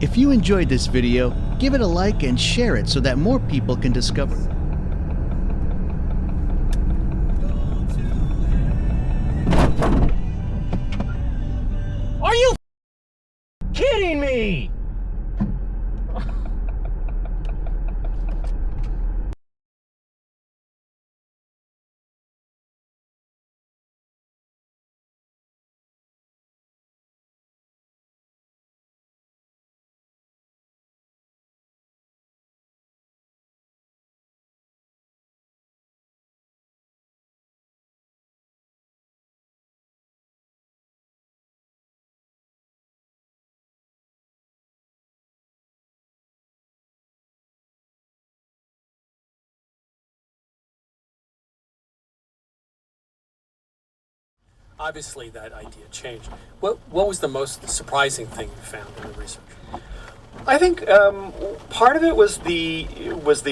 If you enjoyed this video, give it a like and share it so that more people can discover it. Are you kidding me? Obviously, that idea changed. What was the most surprising thing you found in the research? I think part of it was the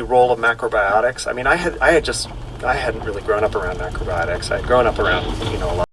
role of macrobiotics. I mean, I hadn't really grown up around macrobiotics. I had grown up around a lot.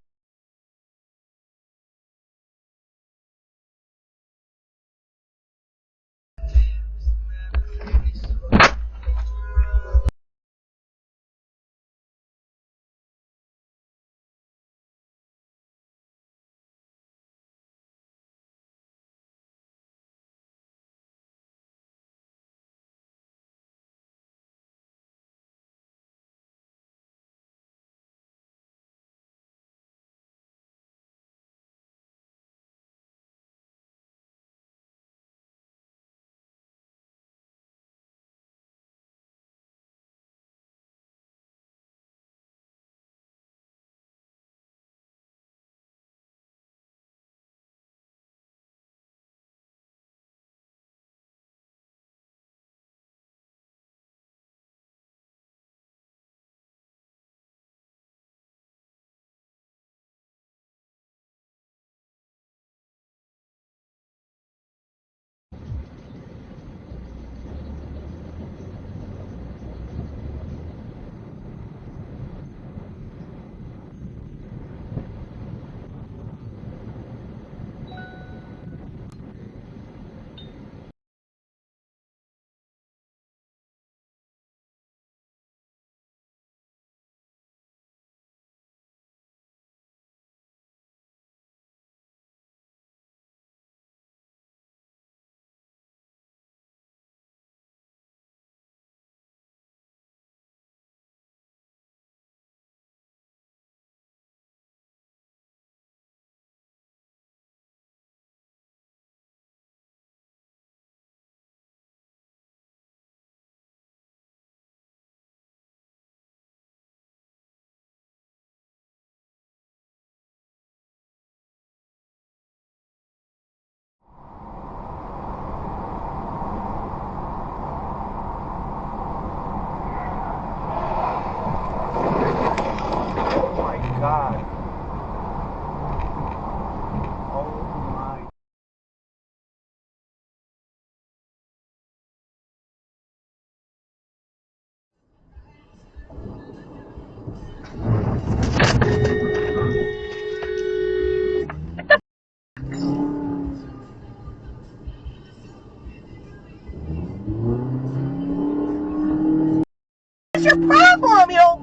What's your problem, yo?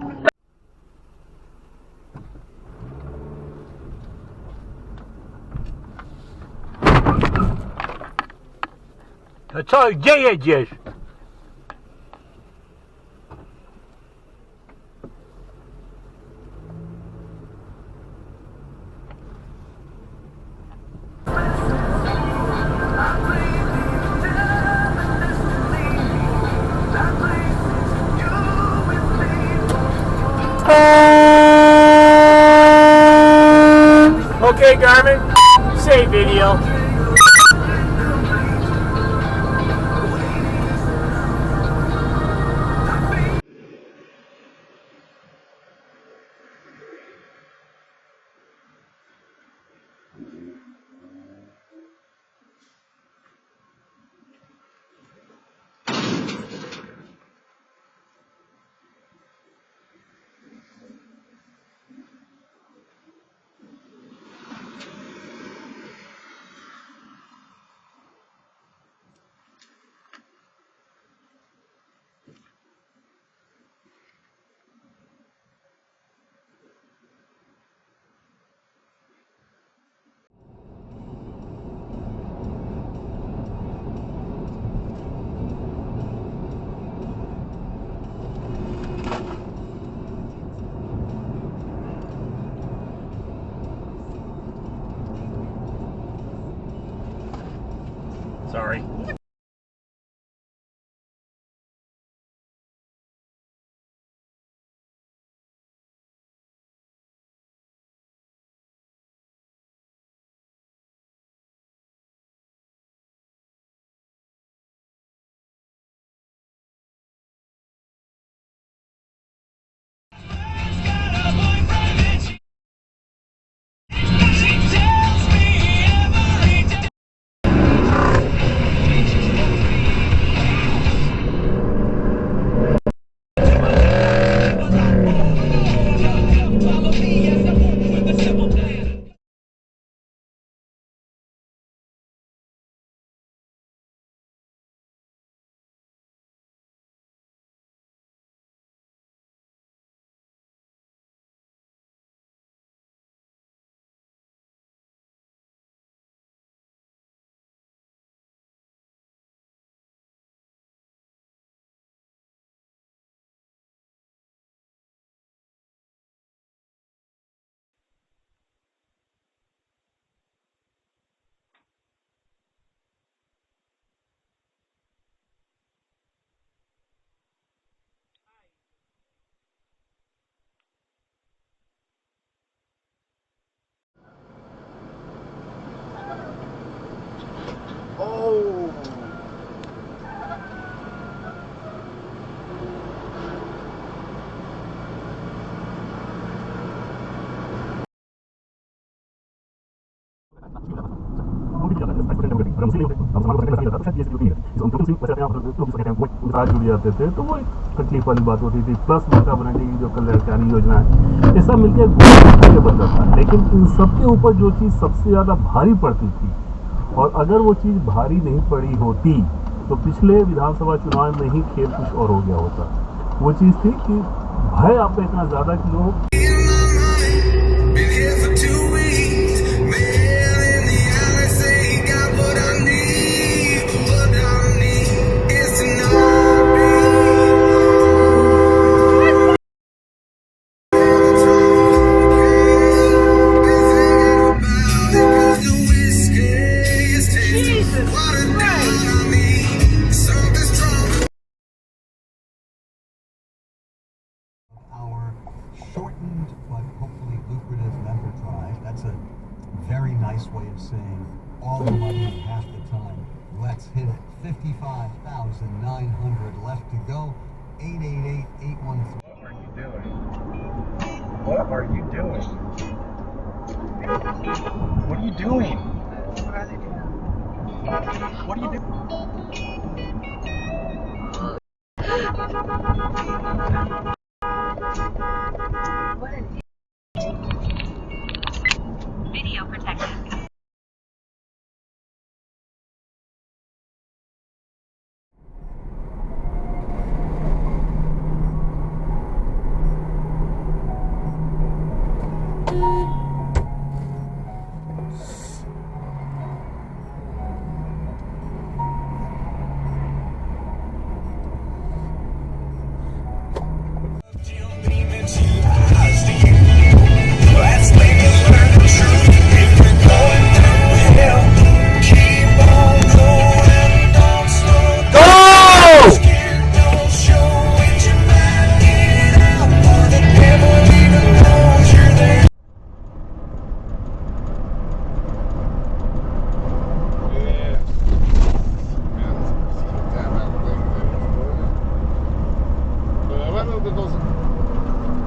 To co, gdzie jedziesz? Okay, Garmin, save video. Sorry. Oh. जुड़ जाते थे तो वो तकलीफ वाली बात होती थी। प्लस माता ब्रांडिंग की जो कल्याणकारी योजना है, ये सब मिलकर बनता था। लेकिन इन सबके ऊपर जो चीज़ सबसे ज़्यादा भारी पड़ती थी, और अगर वो चीज़ भारी नहीं पड़ी होती तो पिछले विधानसभा चुनाव में ही खेल कुछ और हो गया होता। वो चीज़ थी कि भय आपका इतना ज़्यादा कि लोग shortened but hopefully lucrative member drive. That's a very nice way of saying all the money in half the time. Let's hit it. 55,900 left to go. 888-813. What are you doing? What are you doing? What are you doing? What an video protection.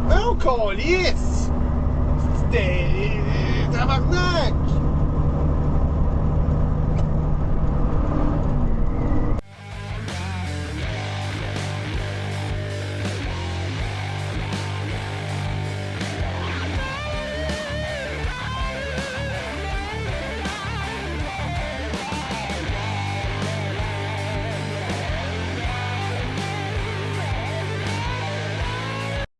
Alcohol, yes!